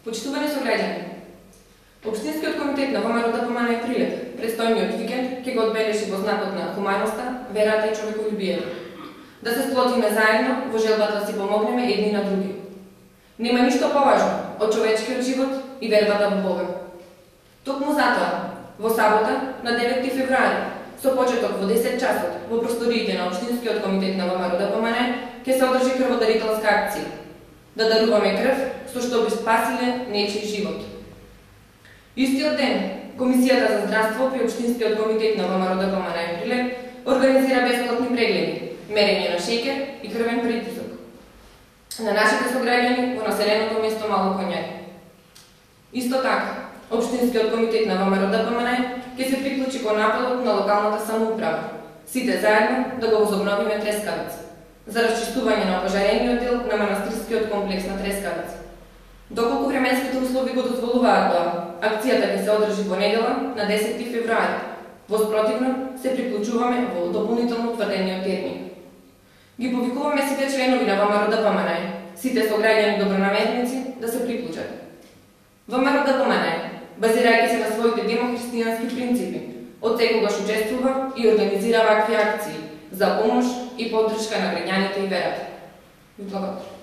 Почитувани сограѓани, Општинскиот комитет на ВМРО-ДПМН Прилеп престојниот викенд ќе го одбележи во знакот на хуманоста, верата и човеколюбието. Да се сплотиме заедно во желбата да си помогнеме едни на други. Нема ништо поважно од човечкиот живот и вербата во Бога. Токму затоа, во сабота, на 9 февруари, со почеток во 10 часот, во просториите на Општинскиот комитет на ВМРО-ДПМН ќе се одржи крводарителска акција. Да даруваме крв, со што би спасиле нечи живот. Истиот ден, Комисијата за здравство при Општинскиот комитет на ВМРО-ДПМН Прилеп организира бесплатни прегледи, мерење на шеќер и крвен притисок на нашите сограѓани во населеното место Мало Коњари. Исто така, Општинскиот комитет на ВМРО-ДПМН ќе се приклучи кон апелот на локалната самоуправа, сите заедно да го возобновиме Трескавец, за расчистување на опожарениот дел на манастирскиот комплекс на Трескавец. Доколку временските услови го дозволуваат тоа, акцијата ќе се одржи во недела на 10 февруари. Воспротивно, се приклучуваме во дополнително утврдениот термин. Ги повикуваме сите членови на ВМРО-ДПМН, сите сограѓани добронамерници да се приклучат. ВМРО-ДПМН, базирајќи се на своите демохристијански принципи, отсекогаш учествува и организира вакви акции за помош и поддршка на граѓаните и верата. Ви благодарам.